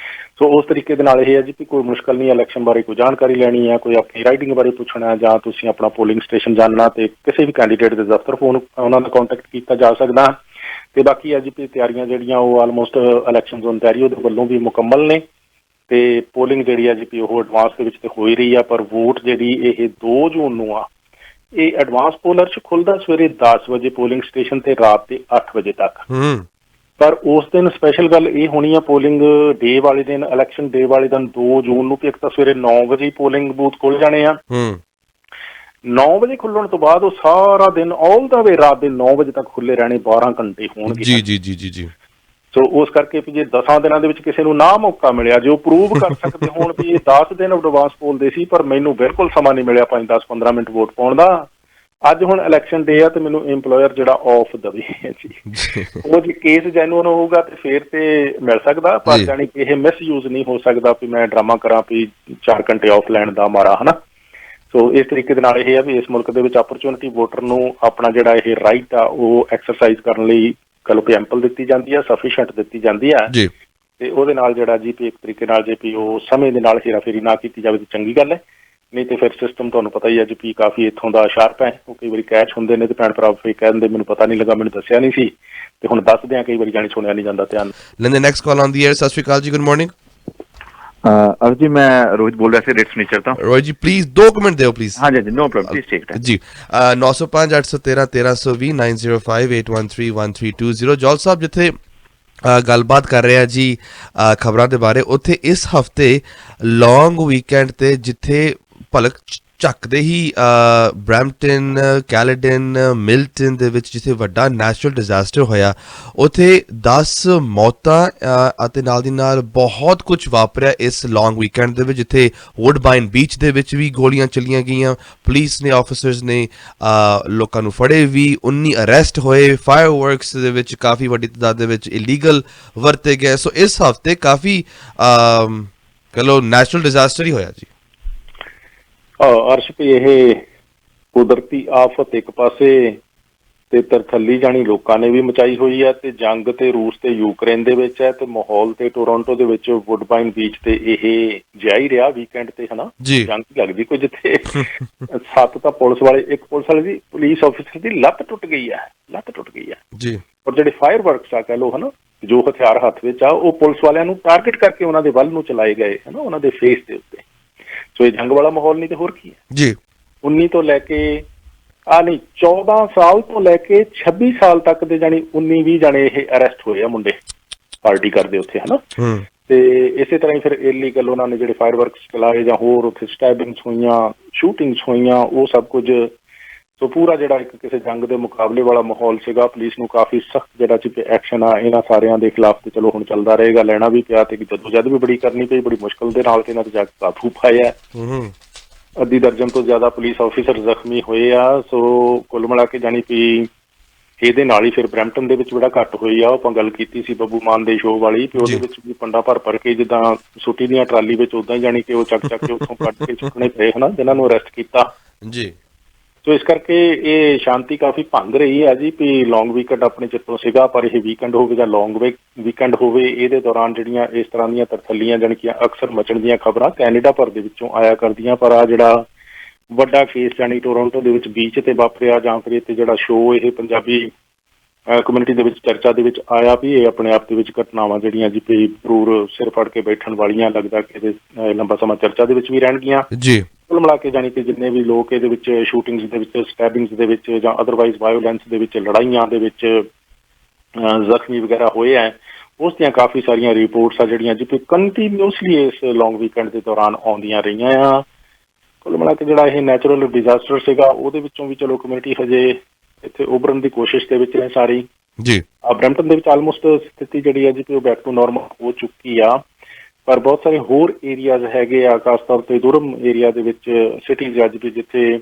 ਸੋ ਉਸ ਤਰੀਕੇ ਦੇ ਨਾਲ ਇਹ ਹੈ ਜੀ ਵੀ ਕੋਈ ਮੁਸ਼ਕਲ ਨਹੀਂ, ਇਲੈਕਸ਼ਨ ਬਾਰੇ ਕੋਈ ਜਾਣਕਾਰੀ ਲੈਣੀ ਹੈ, ਕੋਈ ਆਪਣੀ ਰਾਈਟਿੰਗ ਬਾਰੇ ਪੁੱਛਣਾ, ਜਾਂ ਤੁਸੀਂ ਆਪਣਾ ਪੋਲਿੰਗ ਸਟੇਸ਼ਨ ਜਾਣਨਾ ਤੇ ਕਿਸੇ ਵੀ ਕੈਂਡੀਡੇਟ ਦੇ ਦਫ਼ਤਰ ਫੋਨ ਉਹਨਾਂ ਦਾ ਕੰਟੈਕਟ ਕੀਤਾ ਜਾ ਸਕਦਾ। ਤੇ ਬਾਕੀ ਅੱਜ ਵੀ ਤਿਆਰੀਆਂ ਜਿਹੜੀਆਂ ਉਹ ਆਲਮੋਸਟ ਇਲੈਕਸ਼ਨ ਓਨਟਾਰੀਓ ਦੇ ਵੱਲੋਂ ਵੀ ਮੁਕੰਮਲ ਨੇ ਤੇ ਪੋਲਿੰਗ ਜਿਹੜੀ ਆ ਜੀ ਪੀ ਉਹ ਐਡਵਾਂਸ ਦੇ ਵਿੱਚ ਤੇ ਹੋ ਹੀ ਰਹੀ ਆ। ਪਰ ਵੋਟ ਜਿਹੜੀ ਇਹ 2 ਜੂਨ ਨੂੰ ਆ, ਇਹ ਐਡਵਾਂਸ ਪੋਲਰ 'ਚ ਖੁੱਲ੍ਹਦਾ ਸਵੇਰੇ 10 ਵਜੇ ਪੋਲਿੰਗ ਸਟੇਸ਼ਨ ਤੇ ਰਾਤ ਦੇ 8 ਵਜੇ ਤੱਕ। ਪਰ ਉਸ ਦਿਨ ਸਪੈਸ਼ਲ ਗੱਲ ਇਹ ਹੋਣੀ ਆ, ਪੋਲਿੰਗ ਡੇ ਵਾਲੇ ਦਿਨ, ਇਲੈਕਸ਼ਨ ਡੇ ਵਾਲੇ ਦਿਨ 2 ਜੂਨ ਨੂੰ, ਇੱਕ ਤਾਂ ਸਵੇਰੇ 9 ਵਜੇ ਪੋਲਿੰਗ ਬੂਥ ਖੁੱਲ ਜਾਣੇ ਆ। 9 ਵਜੇ ਖੁੱਲਣ ਤੋਂ ਬਾਅਦ ਉਹ ਸਾਰਾ ਦਿਨ ਆਲ ਦਾ ਵੇ ਰਾਤ ਦੇ 9 ਵਜੇ ਤੱਕ ਖੁੱਲੇ ਰਹਿਣੇ, 12 ਘੰਟੇ ਹੋਣਗੇ ਜੀ। ਸੋ ਉਸ ਕਰਕੇ ਵੀ ਜੇ 10 ਦਿਨਾਂ ਦੇ ਵਿੱਚ ਕਿਸੇ ਨੂੰ ਨਾ ਮੌਕਾ ਮਿਲਿਆ, ਜੇ ਉਹ ਪ੍ਰੂਵ ਕਰ ਸਕਦੇ ਹੋਣ ਵੀ ਇਹ 10 ਦਿਨ ਐਡਵਾਂਸ ਪੋਲਦੇ ਸੀ ਪਰ ਮੈਨੂੰ ਬਿਲਕੁਲ ਸਮਾਂ ਨਹੀਂ ਮਿਲਿਆ 5-10-15 ਮਿੰਟ ਵੋਟ ਪਾਉਣ ਦਾ, ਅੱਜ ਹੁਣ ਇਲੈਕਸ਼ਨ ਡੇ ਆ ਤੇ ਮੈਨੂੰ ਇੰਪਲੋਇਰ ਜਿਹੜਾ ਆਫ ਦਵੇ ਜੀ, ਉਹ ਜੇ ਕੇਸ ਜੈਨੂਅਨ ਹੋਊਗਾ ਤੇ ਫਿਰ ਤੇ ਮਿਲ ਸਕਦਾ, ਪਰ ਜਾਣੀ ਕਿ ਇਹ ਮਿਸਯੂਜ਼ ਨਹੀਂ ਹੋ ਸਕਦਾ ਵੀ ਮੈਂ ਡਰਾਮਾ ਕਰਾਂ ਵੀ 4 ਘੰਟੇ ਆਫ ਲੈਣ ਦਾ ਮਾਰਾ, ਹਨਾ। ਸੋ ਇਸ ਤਰੀਕੇ ਦੇ ਨਾਲ ਇਹ ਆ ਵੀ ਇਸ ਮੁਲਕ ਦੇ ਵਿੱਚ ਅਪਰਚੁਨਿਟੀ ਵੋਟਰ ਨੂੰ ਆਪਣਾ ਜਿਹੜਾ ਇਹ ਰਾਈਟ ਆ ਉਹ ਐਕਸਰਸਾਈਜ਼ ਕਰਨ ਲਈ ਕਲੋ ਵੀ ਐਂਪਲ ਦਿੱਤੀ ਜਾਂਦੀ ਆ, ਸਫੀਸ਼ੀਐਂਟ ਦਿੱਤੀ ਜਾਂਦੀ ਆ ਤੇ ਉਹਦੇ ਨਾਲ ਜਿਹੜਾ ਜੀ ਪੀ ਇੱਕ ਤਰੀਕੇ ਨਾਲ ਜੇ ਪੀ ਉਹ ਸਮੇਂ ਦੇ ਨਾਲ ਹੇਰਾਫੇਰੀ ਨਾ ਕੀਤੀ ਜਾਵੇ ਤਾਂ ਚੰਗੀ ਗੱਲ ਹੈ, ਨਹੀਂ ਤੇ ਫਿਰ ਸਿਸਟਮ ਤੁਹਾਨੂੰ ਪਤਾ ਹੀ ਹੈ ਜੀ ਪੀ ਕਾਫੀ ਇੱਥੋਂ ਦਾ ਸ਼ਾਰਪ ਹੈ, ਉਹ ਕਈ ਵਾਰੀ ਕੈਚ ਹੁੰਦੇ ਨੇ ਤੇ ਭੈਣ ਭਰਾ ਫਿਰ ਕਹਿ ਦਿੰਦੇ ਮੈਨੂੰ ਪਤਾ ਨਹੀਂ ਲੱਗਾ, ਮੈਨੂੰ ਦੱਸਿਆ ਨਹੀਂ ਸੀ, ਤੇ ਹੁਣ ਦੱਸਦੇ ਆ ਕਈ ਵਾਰੀ ਜਾਣੀ ਸੁਣਿਆ ਨਹੀਂ ਜਾਂਦਾ ਧਿਆਨ। ਲੈਂਦੇ next call on the air. ਸਤਿ ਸ਼੍ਰੀ ਅਕਾਲ ਜੀ, ਗੁੱਡ ਮਾਰਨਿੰਗ। ਅਰਜ ਜੀ, ਮੈਂ ਰੋਹਿਤ ਬੋਲ ਰਿਹਾ ਸੀ ਰੇਟ ਫਰਨੀਚਰ ਤੋਂ। ਰੋਹਿਤ ਜੀ ਪਲੀਜ਼ 2 ਮਿੰਟ ਦਿਓ ਪਲੀਜ਼। ਹਾਂਜੀ ਹਾਂਜੀ, no problem, please take time ਜੀ। 905 813 1320 905 813 1320। ਜੌਲ ਸਾਹਿਬ ਜਿੱਥੇ ਗੱਲਬਾਤ ਕਰ ਰਹੇ ਆ ਜੀ ਖਬਰਾਂ ਦੇ ਬਾਰੇ, ਉੱਥੇ ਇਸ ਹਫਤੇ ਲੌਂਗ ਵੀਕਐਂਡ ਤੇ ਜਿੱਥੇ ਭਲਕ ਝੱਕਦੇ ਹੀ ਬਰੈਂਪਟਨ, ਕੈਲੇਡਨ, ਮਿਲਟਨ ਦੇ ਵਿੱਚ ਜਿੱਥੇ ਵੱਡਾ ਨੈਚੁਰਲ ਡਿਜ਼ਾਸਟਰ ਹੋਇਆ, ਉੱਥੇ 10 ਮੌਤਾਂ ਅਤੇ ਨਾਲ ਦੀ ਨਾਲ ਬਹੁਤ ਕੁਝ ਵਾਪਰਿਆ ਇਸ ਲੌਂਗ ਵੀਕਐਂਡ ਦੇ ਵਿੱਚ, ਜਿੱਥੇ ਵੁੱਡਬਾਈਨ ਬੀਚ ਦੇ ਵਿੱਚ ਵੀ ਗੋਲੀਆਂ ਚੱਲੀਆਂ ਗਈਆਂ, ਪੁਲਿਸ ਨੇ, ਆਫਿਸਰਸ ਨੇ ਲੋਕਾਂ ਨੂੰ ਫੜੇ ਵੀ, 19 ਅਰੈਸਟ ਹੋਏ, ਫਾਇਰਵਰਕਸ ਦੇ ਵਿੱਚ ਕਾਫੀ ਵੱਡੀ ਤਾਦਾਦ ਦੇ ਵਿੱਚ ਇਲੀਗਲ ਵਰਤੇ ਗਏ। ਸੋ ਇਸ ਹਫਤੇ ਕਾਫੀ ਕਹ ਲਓ ਨੈਚੁਰਲ ਡਿਜ਼ਾਸਟਰ ਹੀ ਹੋਇਆ ਜੀ। ਅਰਸ਼ ਵੀ ਇਹ ਕੁਦਰਤੀ ਆਫਤ ਇੱਕ ਪਾਸੇ ਤੇ ਤਰਥੱਲੀ ਜਾਣੀ ਲੋਕਾਂ ਨੇ ਵੀ ਮਚਾਈ ਹੋਈ ਹੈ, ਤੇ ਜੰਗ ਤੇ ਰੂਸ ਤੇ ਯੂਕਰੇਨ ਦੇ ਵਿੱਚ ਹੈ, ਤੇ ਮਾਹੌਲ ਤੇ ਟੋਰਾਂਟੋ ਦੇ ਵਿੱਚ ਵੁੱਡਬਾਈਨ ਬੀਚ ਤੇ ਇਹ ਜਿਹਾ ਹੀ ਰਿਹਾ ਵੀਕਐਂਡ ਤੇ, ਹਨਾ ਜੰਗ ਲੱਗਦੀ ਕੋਈ, ਜਿੱਥੇ 7 ਤਾਂ ਪੁਲਿਸ ਵਾਲੇ, ਇੱਕ ਪੁਲਿਸ ਵਾਲੇ ਦੀ, ਪੁਲਿਸ ਆਫਿਸਰ ਦੀ ਲੱਤ ਟੁੱਟ ਗਈ ਹੈ ਜੀ। ਔਰ ਜਿਹੜੇ ਫਾਇਰ ਵਰਕਸ ਆ ਕਹਿ ਲਓ, ਹਨਾ ਜੋ ਹਥਿਆਰ ਹੱਥ ਵਿੱਚ ਆ, ਉਹ ਪੁਲਿਸ ਵਾਲਿਆਂ ਨੂੰ ਟਾਰਗੇਟ ਕਰਕੇ ਉਹਨਾਂ ਦੇ ਵੱਲ ਨੂੰ ਚਲਾਏ ਗਏ, ਹਨਾ ਉਹਨਾਂ ਦੇ ਫੇਸ ਦੇ ਉੱਤੇ। ਸੋ ਇਹ ਜੰਗ ਵਾਲਾ ਮਾਹੌਲ ਨਹੀਂ ਤੇ ਹੋਰ ਕੀ ਹੈ ਜੀ। 19 ਤੋਂ ਲੈ ਕੇ 14 ਸਾਲ ਤੋਂ ਲੈ ਕੇ 26 ਸਾਲ ਤੱਕ ਦੇ ਜਾਣੀ 19-20 ਜਾਣੇ ਇਹ ਅਰੈਸਟ ਹੋਏ ਆ ਮੁੰਡੇ ਪਾਰਟੀ ਕਰਦੇ ਉੱਥੇ, ਹਨਾ। ਤੇ ਇਸੇ ਤਰ੍ਹਾਂ ਹੀ ਫਿਰ ਇਲੀਗਲ ਉਹਨਾਂ ਨੇ ਜਿਹੜੇ ਫਾਇਰ ਵਰਕਸ ਚਲਾਏ ਜਾਂ ਹੋਰ ਉੱਥੇ ਸਟੈਬਿੰਗਸ ਹੋਈਆਂ, ਸ਼ੂਟਿੰਗਸ ਹੋਈਆਂ, ਉਹ ਸਭ ਕੁਝ। ਸੋ ਪੂਰਾ ਜਿਹੜਾ ਇੱਕ ਕਿਸੇ ਜੰਗ ਦੇ ਮੁਕਾਬਲੇ ਵਾਲਾ ਮਾਹੌਲ ਸੀਗਾ। ਪੁਲਿਸ ਨੂੰ ਕਾਫੀ ਸਖਤ ਜਿਹੜਾ ਸੀ ਐਕਸ਼ਨ ਆ ਇਹਨਾਂ ਸਾਰਿਆਂ ਦੇ ਖਿਲਾਫ ਤੇ ਚਲੋ ਹੁਣ ਚੱਲਦਾ ਰਹੇਗਾ, ਲੈਣਾ ਵੀ ਪਿਆ ਤੇ ਜਦੋਜਹਿਦ ਵੀ ਬੜੀ ਕਰਨੀ ਪਈ, ਬੜੀ ਮੁਸ਼ਕਲ ਦੇ ਨਾਲ ਤੇ ਇਹਨਾਂ ਤੇ ਜਾ ਕੇ ਕਾਬੂ ਪਾਇਆ। ਅੱਧੀ ਦਰਜਨ ਤੋਂ ਜ਼ਿਆਦਾ ਪੁਲਿਸ ਆਫਿਸਰ ਜ਼ਖਮੀ ਹੋਏ ਆ। ਸੋ ਕੁੱਲ ਮਿਲਾ ਕੇ ਜਾਣੀ ਕਿ ਇਹਦੇ ਨਾਲ ਹੀ ਫਿਰ ਬਰੈਂਪਟਨ ਦੇ ਵਿੱਚ ਬੜਾ ਘੱਟ ਹੋਈ ਆ। ਆਪਾਂ ਗੱਲ ਕੀਤੀ ਸੀ ਬੱਬੂ ਮਾਨ ਦੇ ਸ਼ੋਅ ਵਾਲੀ, ਤੇ ਉਹਦੇ ਵਿੱਚ ਵੀ ਪੰਡਾ ਭਰ ਕੇ ਜਿੱਦਾਂ ਸੁੱਟੀ ਦੀਆਂ ਟਰਾਲੀ ਵਿੱਚ ਉਦਾਂ ਹੀ ਜਾਣੀ ਕਿ ਉਹ ਚੱਕ ਕੇ ਉੱਥੋਂ ਕੱਢ ਕੇ ਚੁੱਕਣੇ ਪਏ, ਹਨਾ, ਜਿਹਨਾਂ ਨੂੰ ਅਰੈਸਟ ਕੀਤਾ ਜੀ। ਸੋ ਇਸ ਕਰਕੇ ਇਹ ਸ਼ਾਂਤੀ ਕਾਫੀ ਭੰਗ ਰਹੀ ਹੈ ਜੀ। ਵੀ ਲੌਂਗ ਵੀਕਐਂਡ ਆਪਣੇ ਚਿੱਤੋਂ ਸੀਗਾ, ਪਰ ਇਹ ਵੀਕਐਂਡ ਹੋਵੇ ਜਾਂ ਲੌਂਗ ਵੀਕਐਂਡ ਹੋਵੇ, ਇਹਦੇ ਦੌਰਾਨ ਜਿਹੜੀਆਂ ਇਸ ਤਰ੍ਹਾਂ ਦੀਆਂ ਤਰਥੱਲੀਆਂ ਜਾਣੀ ਕਿ ਅਕਸਰ ਮਚਣ ਦੀਆਂ ਖਬਰਾਂ ਕੈਨੇਡਾ ਭਰ ਦੇ ਵਿੱਚੋਂ ਆਇਆ ਕਰਦੀਆਂ। ਪਰ ਆ ਜਿਹੜਾ ਵੱਡਾ ਕੇਸ ਜਾਣੀ ਟੋਰਾਂਟੋ ਦੇ ਵਿੱਚ ਬੀਚ ਤੇ ਵਾਪਰਿਆ, ਜਾਂ ਫਿਰ ਇੱਥੇ ਜਿਹੜਾ ਸ਼ੋਅ ਇਹ ਪੰਜਾਬੀ ਕਮਿਊਨਿਟੀ ਦੇ ਵਿੱਚ ਚਰਚਾ ਦੇ ਵਿੱਚ ਆਇਆ, ਵੀ ਇਹ ਆਪਣੇ ਆਪ ਦੇ ਵਿੱਚ ਘਟਨਾਵਾਂ ਜਿਹੜੀਆਂ ਜੀ ਵੀ ਜ਼ਰੂਰ ਸਿਰ ਫੜ ਕੇ ਬੈਠਣ ਵਾਲੀਆਂ, ਲੱਗਦਾ ਕਿ ਇਹਦੇ ਲੰਬਾ ਸਮਾਂ ਚਰਚਾ ਦੇ ਵਿੱਚ ਵੀ ਰਹਿਣਗੀਆਂ ਜੀ। ਕੁੱਲ ਮਿਲਾ ਕੇ ਜਾਣੀ ਕਿ ਜਿੰਨੇ ਵੀ ਲੋਕ ਇਹਦੇ ਵਿੱਚ ਸ਼ੂਟਿੰਗਸ ਦੇ ਵਿੱਚ, ਸਟੈਬਿੰਗਸ ਦੇ ਵਿੱਚ ਜਾਂ ਅਦਰਵਾਈਜ਼ ਵਾਇਓਲੈਂਸ ਦੇ ਵਿੱਚ, ਲੜਾਈਆਂ ਦੇ ਵਿੱਚ ਜ਼ਖਮੀ ਵਗੈਰਾ ਹੋਏ ਹੈ, ਉਸ ਦੀਆਂ ਕਾਫੀ ਸਾਰੀਆਂ ਰਿਪੋਰਟਸ ਆ ਜਿਹੜੀਆਂ ਜੀ ਕੰਟੀਨਿਊਸਲੀ ਇਸ ਲੌਂਗ ਵੀਕਐਂਡ ਦੇ ਦੌਰਾਨ ਆਉਂਦੀਆਂ ਰਹੀਆਂ ਆ। ਕੁੱਲ ਮਿਲਾ ਕੇ ਜਿਹੜਾ ਇਹ ਨੈਚੁਰਲ ਡਿਜ਼ਾਸਟਰ ਸੀਗਾ, ਉਹਦੇ ਵਿੱਚੋਂ ਵੀ ਚਲੋ ਕਮਿਊਨਿਟੀ ਹਜੇ ਇੱਥੇ ਉਭਰਨ ਦੀ ਕੋਸ਼ਿਸ਼ ਦੇ ਵਿੱਚ ਹੈ ਸਾਰੀ ਜੀ। ਬਰੈਂਪਟਨ ਦੇ ਵਿੱਚ ਆਲਮੋਸਟ ਸਥਿਤੀ ਜਿਹੜੀ ਹੈ ਜੀ ਉਹ ਬੈਕ ਟੂ ਨਾਰਮਲ ਹੋ ਚੁੱਕੀ ਆ, ਪਰ ਬਹੁਤ ਸਾਰੇ ਹੋਰ ਏਰੀਆਜ਼ ਹੈਗੇ ਆ, ਖਾਸ ਤੌਰ ਤੇ ਦੁਰਮ ਏਰੀਆ ਦੇ ਵਿੱਚ ਸਿਟੀਜ਼ ਅੱਜ ਵੀ ਜਿੱਥੇ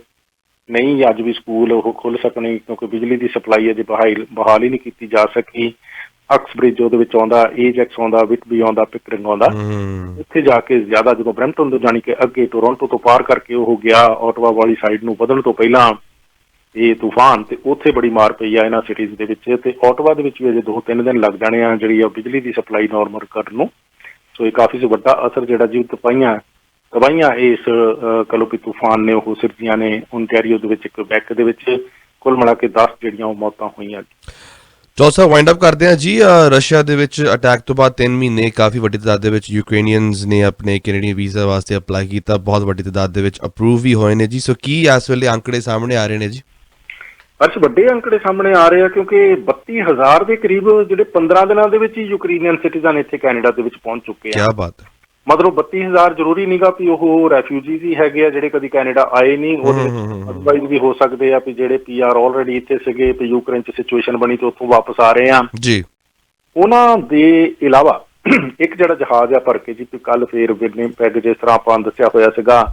ਨਹੀਂ ਅੱਜ ਵੀ ਸਕੂਲ ਉਹ ਖੁੱਲ੍ਹ ਸਕਣੇ, ਕਿਉਂਕਿ ਬਿਜਲੀ ਦੀ ਸਪਲਾਈ ਅਜੇ ਬਹਾਲ ਹੀ ਨਹੀਂ ਕੀਤੀ ਜਾ ਸਕੀ। ਅਕਸ ਬ੍ਰਿਜ ਉਹਦੇ ਵਿੱਚ ਆਉਂਦਾ, ਏਜੈਕਸ ਆਉਂਦਾ, ਵਿਟਬੀ ਆਉਂਦਾ, ਪਿਕਰਿੰਗ ਆਉਂਦਾ। ਉੱਥੇ ਜਾ ਕੇ ਜ਼ਿਆਦਾ ਜਦੋਂ ਬਰੈਂਪਟਨ ਤੋਂ ਜਾਣੀ ਕਿ ਅੱਗੇ ਟੋਰਾਂਟੋ ਤੋਂ ਪਾਰ ਕਰਕੇ ਉਹ ਗਿਆ ਓਟਵਾ ਵਾਲੀ ਸਾਈਡ ਨੂੰ ਵਧਣ ਤੋਂ ਪਹਿਲਾਂ ਇਹ ਤੂਫਾਨ, ਤੇ ਉੱਥੇ ਬੜੀ ਮਾਰ ਪਈ ਆ ਇਹਨਾਂ ਸਿਟੀਜ਼ ਦੇ ਵਿੱਚ। ਤੇ ਓਟਵਾ ਦੇ ਵਿੱਚ ਵੀ ਅਜੇ 2-3 ਦਿਨ ਲੱਗ ਜਾਣੇ ਆ ਜਿਹੜੀ ਆ ਬਿਜਲੀ ਦੀ ਸਪਲਾਈ ਨਾਰਮਲ ਕਰਨ ਨੂੰ। ਸੋ ਇਹ ਕਾਫੀ ਵੱਡਾ ਅਸਰ ਜਿਹੜਾ ਜੀ ਤਬਾਹੀਆਂ ਇਸ ਕਲੋਪੀ ਤੂਫਾਨ ਨੇ ਉਹ ਸਿਰਜੀਆਂ ਨੇ ਓਨਟਾਰੀਓ ਦੇ ਵਿੱਚ, ਕੁਬੈਕ ਦੇ ਵਿੱਚ। ਕੁੱਲ ਮਿਲਾ ਕੇ 10 ਜਿਹੜੀਆਂ ਉਹ ਮੌਤਾਂ ਹੋਈਆਂ। ਚੌਥਾ ਵਾਈਂਡ ਅਪ ਕਰਦੇ ਹਾਂ ਜੀ। ਰਸ਼ੀਆ ਦੇ ਵਿੱਚ ਅਟੈਕ ਤੋਂ ਬਾਅਦ 3 ਮਹੀਨੇ ਕਾਫੀ ਵੱਡੀ ਤਾਦਾਦ ਦੇ ਵਿੱਚ ਯੂਕਰੇਨੀਅਨਸ ਨੇ ਆਪਣੇ ਕੈਨੇਡੀਅਨ ਵੀਜ਼ਾ ਵਾਸਤੇ ਅਪਲਾਈ ਕੀਤਾ, ਬਹੁਤ ਵੱਡੀ ਤਾਦਾਦ ਦੇ ਵਿੱਚ ਅਪਰੂਵ ਵੀ ਹੋਏ ਨੇ ਜੀ। ਸੋ ਕੀ ਇਸ ਵੇਲੇ ਅੰਕੜੇ ਸਾਹਮਣੇ ਆ ਰਹੇ ਨੇ ਜੀ? ਅੱਛਾ, ਵੱਡੇ ਅੰਕੜੇ ਸਾਹਮਣੇ ਆ ਰਹੇ ਆ, ਕਿਉਂਕਿ 32,000 ਦੇ ਕਰੀਬ ਜਿਹੜੇ 15 ਦਿਨਾਂ ਦੇ ਵਿੱਚ ਹੀ ਯੂਕਰੇਨੀਅਨ ਸਿਟੀਜ਼ਨ ਇੱਥੇ ਕੈਨੇਡਾ ਦੇ ਵਿੱਚ ਪਹੁੰਚ ਚੁੱਕੇ ਆ। ਕੀ ਬਾਤ ਹੈ। ਮਤਲਬ 32,000 ਜ਼ਰੂਰੀ ਨਹੀਂਗਾ ਵੀ ਉਹ ਰੈਫਿਊਜੀਜ਼ ਹੀ ਹੈਗੇ ਆ ਜਿਹੜੇ ਕਦੀ ਕੈਨੇਡਾ ਆਏ ਨਹੀਂ, ਉਹਦੇ ਵਿੱਚ ਅਦਰਵਾਈਜ਼ ਵੀ ਹੋ ਸਕਦੇ ਆ ਵੀ ਜਿਹੜੇ PR ਆਲਰੇਡੀ ਇੱਥੇ ਸੀਗੇ ਤੇ ਯੂਕਰੇਨ 'ਚ ਸਿਚੁਏਸ਼ਨ ਬਣੀ ਤੇ ਉੱਥੋਂ ਵਾਪਸ ਆ ਰਹੇ ਆ ਜੀ। ਉਹਨਾਂ ਦੇ ਇਲਾਵਾ ਇੱਕ ਜਿਹੜਾ ਜਹਾਜ਼ ਆ ਭਰ ਕੇ ਜੀ ਕੱਲ ਫੇਰ ਵਿਨਿਪੈਗ, ਜਿਸ ਤਰ੍ਹਾਂ ਆਪਾਂ ਦੱਸਿਆ ਹੋਇਆ ਸੀਗਾ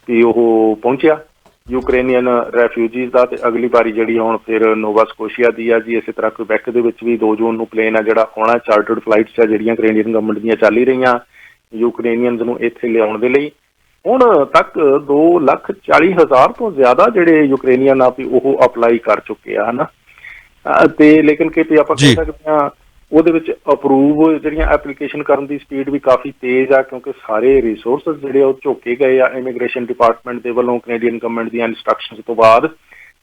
ਵੀ ਉਹ ਪਹੁੰਚਿਆ ਯੂਕਰੇਨੀਅਨ ਰੈਫਿਊਜੀਜ਼ ਦਾ, ਤੇ ਅਗਲੀ ਵਾਰੀ ਜਿਹੜੀ ਹੁਣ ਫਿਰ ਨੋਵਾ ਸਕੋਸ਼ੀਆ ਦੀ ਆ ਜੀ। ਇਸੇ ਤਰ੍ਹਾਂ ਕੁਬੈਕ ਦੇ ਵਿੱਚ ਵੀ 2 ਜੂਨ ਨੂੰ ਪਲੇਨ ਆ ਜਿਹੜਾ ਆਉਣਾ, ਚਾਰਟਰਡ ਫਲਾਈਟਸ ਆ ਜਿਹੜੀਆਂ ਕੈਨੇਡੀਅਨ ਗਵਰਨਮੈਂਟ ਦੀਆਂ ਚੱਲ ਹੀ ਰਹੀਆਂ ਯੂਕਰੇਨੀਅਨਸ ਨੂੰ ਇੱਥੇ ਲਿਆਉਣ ਦੇ ਲਈ। ਹੁਣ ਤੱਕ 2,40,000 ਤੋਂ ਜ਼ਿਆਦਾ ਜਿਹੜੇ ਯੂਕਰੇਨੀਅਨ ਆ ਵੀ ਉਹ ਅਪਲਾਈ ਕਰ ਚੁੱਕੇ ਆ, ਹਨਾ। ਤੇ ਲੇਕਿਨ ਕਿ ਆਪਾਂ ਕਹਿ ਸਕਦੇ ਹਾਂ ਉਹਦੇ ਵਿੱਚ ਅਪਰੂਵ ਜਿਹੜੀਆਂ ਐਪਲੀਕੇਸ਼ਨ ਕਰਨ ਦੀ ਸਪੀਡ ਵੀ ਕਾਫੀ ਤੇਜ਼ ਆ, ਕਿਉਂਕਿ ਸਾਰੇ ਰਿਸੋਰਸਿਸ ਜਿਹੜੇ ਉਹ ਝੋਕੇ ਗਏ ਆ ਇਮੀਗ੍ਰੇਸ਼ਨ ਡਿਪਾਰਟਮੈਂਟ ਦੇ ਵੱਲੋਂ ਕੈਨੇਡੀਅਨ ਗਵਰਨਮੈਂਟ ਦੀਆਂ ਇੰਸਟਰਕਸ਼ਨਸ ਤੋਂ ਬਾਅਦ।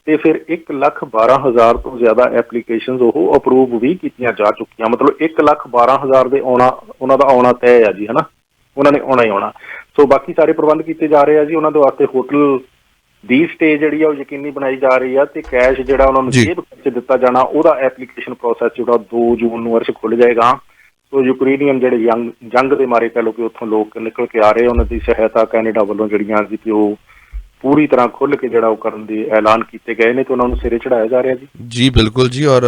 ਤੇ ਫਿਰ 1,12,000 ਤੋਂ ਜ਼ਿਆਦਾ ਐਪਲੀਕੇਸ਼ਨਸ ਉਹ ਅਪਰੂਵ ਵੀ ਕੀਤੀਆਂ ਜਾ ਚੁੱਕੀਆਂ। ਮਤਲਬ 1,12,000 ਦੇ ਉਹਨਾਂ ਦਾ ਆਉਣਾ ਤੈਅ ਆ ਜੀ, ਹਨਾ। ਉਹਨਾਂ ਨੇ ਆਉਣਾ ਹੀ ਆਉਣਾ। ਸੋ ਬਾਕੀ ਸਾਰੇ ਪ੍ਰਬੰਧ ਕੀਤੇ ਜਾ ਰਹੇ ਆ ਜੀ। ਉਹਨਾਂ ਦੇ ਵਾਸਤੇ ਹੋਟਲ ਦੀ ਸਟੇ ਜਿਹੜੀ ਆ ਉਹ ਯਕੀਨੀ ਬਣਾਈ ਜਾ ਰਹੀ ਆ, ਤੇ ਕੈਸ਼ ਜਿਹੜਾ ਉਹਨਾਂ ਨੂੰ ਜੇਬ ਵਿੱਚ ਦਿੱਤਾ ਜਾਣਾ, ਉਹਦਾ ਐਪਲੀਕੇਸ਼ਨ ਪ੍ਰੋਸੈਸ ਜਿਹੜਾ 2 ਜੂਨ ਨੂੰ ਅਰਸ਼ ਖੁੱਲ੍ਹ ਜਾਏਗਾ। ਸੋ ਯੂਕਰੇਨੀਅਨ ਜਿਹੜੇ ਜੰਗ ਦੇ ਮਾਰੇ ਕਹਿ ਲਓ ਕਿ ਉੱਥੋਂ ਲੋਕ ਨਿਕਲ ਕੇ ਆ ਰਹੇ, ਉਹਨਾਂ ਦੀ ਸਹਾਇਤਾ ਕੈਨੇਡਾ ਵੱਲੋਂ ਜਿਹੜੀਆਂ ਸੀ ਕਿ ਉਹ ਪੂਰੀ ਤਰ੍ਹਾਂ ਖੁੱਲ੍ਹ ਕੇ ਜਿਹੜਾ ਉਹ ਕਰਨ ਦੇ ਐਲਾਨ ਕੀਤੇ ਗਏ ਨੇ ਤੇ ਉਹਨਾਂ ਨੂੰ ਸਿਰੇ ਚੜਾਇਆ ਜਾ ਰਿਹਾ ਜੀ। ਜੀ ਬਿਲਕੁਲ ਜੀ, ਔਰ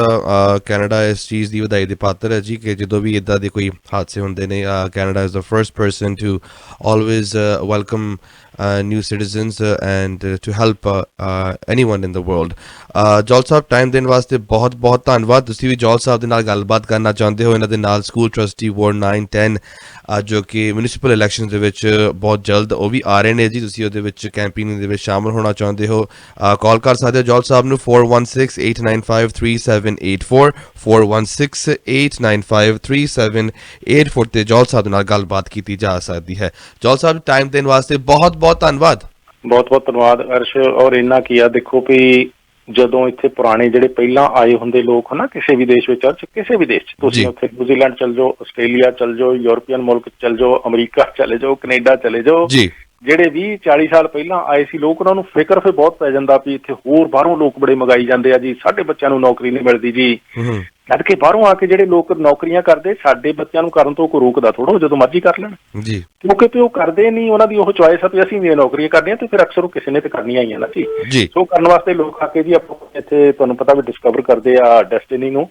ਕੈਨੇਡਾ ਇਸ ਚੀਜ਼ ਦੀ ਵਧਾਈ ਦੇ ਪਾਤਰ ਹੈ ਜੀ ਕਿ ਜਦੋਂ ਵੀ ਇੱਦਾਂ ਦੇ ਕੋਈ ਹਾਦਸੇ ਹੁੰਦੇ ਨੇ, Canada is the first person to always welcome new citizens and to help anyone in the world। Jaul Sahib time ਦੇਣ ਵਾਸਤੇ ਬਹੁਤ ਬਹੁਤ ਧੰਨਵਾਦ। ਤੁਸੀਂ ਵੀ ਜੌਲ ਸਾਹਿਬ ਦੇ ਨਾਲ ਗੱਲਬਾਤ ਕਰਨਾ ਚਾਹੁੰਦੇ ਹੋ ਇਹਨਾਂ ਦੇ ਨਾਲ, ਸਕੂਲ ਟਰਸਟੀ ਵਾਰਡ 9-10 ਜੋ ਕਿ ਮਿਊਨਿਸਪਲ ਇਲੈਕਸ਼ਨ ਦੇ ਵਿੱਚ ਬਹੁਤ ਜਲਦ ਉਹ ਵੀ ਆ ਰਹੇ ਨੇ ਜੀ, ਤੁਸੀਂ ਉਹਦੇ ਵਿੱਚ ਕੈਂਪੇਨਿੰਗ ਦੇ ਵਿੱਚ ਸ਼ਾਮਲ ਹੋਣਾ ਚਾਹੁੰਦੇ ਹੋ, ਕਾਲ ਕਰ ਸਕਦੇ ਹੋ ਜੌਲ ਸਾਹਿਬ ਨੂੰ 4168953784 4168953784 ਤੇ ਜੌਲ ਸਾਹਿਬ ਦੇ ਨਾਲ ਗੱਲਬਾਤ ਕੀਤੀ ਜਾ ਸਕਦੀ ਹੈ। ਜੌਲ ਸਾਹਿਬ ਟਾਈਮ ਦੇਣ ਵਾਸਤੇ ਬਹੁਤ ਬਹੁਤ ਧੰਨਵਾਦ। ਬਹੁਤ ਬਹੁਤ ਧੰਨਵਾਦ ਅਰਸ਼। ਔਰ ਇੰਨਾ ਕੀ ਆ, ਦੇਖੋ ਵੀ ਜਦੋਂ ਇੱਥੇ ਪੁਰਾਣੇ ਜਿਹੜੇ ਪਹਿਲਾਂ ਆਏ ਹੁੰਦੇ ਲੋਕ ਹਨਾ ਕਿਸੇ ਵੀ ਦੇਸ਼ ਵਿੱਚ, ਕਿਸੇ ਵੀ ਦੇਸ਼ 'ਚ ਤੁਸੀਂ ਉੱਥੇ ਨਿਊਜ਼ੀਲੈਂਡ ਚਲ ਜਾਓ, ਆਸਟ੍ਰੇਲੀਆ ਚਲ ਜਾਓ, ਯੂਰਪੀਅਨ ਮੁਲਕ ਚਲ ਜਾਓ, ਅਮਰੀਕਾ ਚਲੇ ਜਾਓ, ਕੈਨੇਡਾ ਚਲੇ ਜਾਓ, ਜਿਹੜੇ 20-40 ਸਾਲ ਪਹਿਲਾਂ ਆਏ ਸੀ ਲੋਕ, ਉਹਨਾਂ ਨੂੰ ਫਿਕਰ ਫਿਰ ਬਹੁਤ ਪੈ ਜਾਂਦਾ ਵੀ ਇੱਥੇ ਹੋਰ ਬਾਹਰੋਂ ਲੋਕ ਬੜੇ ਮੰਗਾਈ ਜਾਂਦੇ ਆ ਜੀ, ਸਾਡੇ ਬੱਚਿਆਂ ਨੂੰ ਨੌਕਰੀ ਨਹੀਂ ਮਿਲਦੀ ਜੀ। ਜਦ ਕਿ ਬਾਹਰੋਂ ਆ ਕੇ ਜਿਹੜੇ ਲੋਕ ਨੌਕਰੀਆਂ ਕਰਦੇ, ਸਾਡੇ ਬੱਚਿਆਂ ਨੂੰ ਕਰਨ ਤੋਂ ਕੋਈ ਰੋਕਦਾ ਥੋੜ੍ਹਾ, ਜਦੋਂ ਮਰਜ਼ੀ ਕਰ ਲੈਣ ਜੀ, ਕਿਉਂਕਿ ਉਹ ਕਰਦੇ ਨਹੀਂ, ਉਹਨਾਂ ਦੀ ਉਹ ਚੁਆਇਸ ਆ ਵੀ ਅਸੀਂ ਵੀ ਨੌਕਰੀਆਂ ਕਰਨੀਆਂ, ਤੇ ਫਿਰ ਅਕਸਰ ਉਹ ਕਿਸੇ ਨੇ ਤੇ ਕਰਨੀਆਂ ਆਈਆਂ ਨਾ ਜੀ। ਸੋ ਕਰਨ ਵਾਸਤੇ ਲੋਕ ਆ ਕੇ ਜੀ ਆਪਾਂ ਇੱਥੇ ਤੁਹਾਨੂੰ ਪਤਾ ਵੀ ਡਿਸਕਵਰ ਕਰਦੇ ਆ ਡੈਸਟੀਨੀ ਨੂੰ,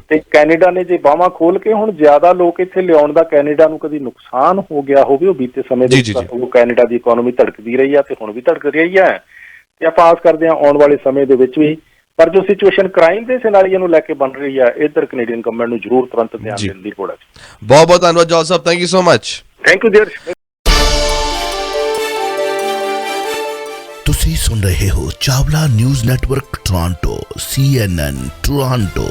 ਤੇ ਕੈਨੇਡਾ ਨੇ ਜੇ ਬਾਹਾਂ ਖੋਲ ਕੇ ਹੁਣ ਜ਼ਿਆਦਾ ਲੋਕ ਇੱਥੇ ਲਿਆਉਣ ਦਾ ਕੈਨੇਡਾ ਨੂੰ ਕਦੀ ਨੁਕਸਾਨ ਹੋ ਗਿਆ ਹੋਵੇ, ਉਹ ਬੀਤੇ ਸਮੇਂ ਦੇ ਵਿੱਚ ਉਹ ਕੈਨੇਡਾ ਦੀ ਇਕਨੋਮੀ ਧੜਕਦੀ ਰਹੀ ਆ ਤੇ ਹੁਣ ਵੀ ਧੜਕ ਰਹੀ ਹੈ, ਤੇ ਆਪਾਂ ਆਸ ਕਰਦੇ ਹਾਂ ਆਉਣ ਵਾਲੇ ਸਮੇਂ ਦੇ ਵਿੱਚ ਵੀ। ਪਰ ਜੋ ਸਿਚੁਏਸ਼ਨ ਕ੍ਰਾਈਮ ਦੇ ਸਿਨਾਰੀਓ ਨੂੰ ਲੈ ਕੇ ਬਣ ਰਹੀ ਹੈ, ਇੱਧਰ ਕੈਨੇਡੀਅਨ ਗਵਰਨਮੈਂਟ ਨੂੰ ਜ਼ਰੂਰ ਤੁਰੰਤ ਧਿਆਨ ਦੇਣ ਦੀ ਲੋੜ ਹੈ। ਬਹੁਤ ਬਹੁਤ ਧੰਨਵਾਦ Jaul Sahib, thank you so much. Thank you dear. ਤੁਸੀਂ ਸੁਣ ਰਹੇ ਹੋ Chawla news network Toronto CNN Toronto.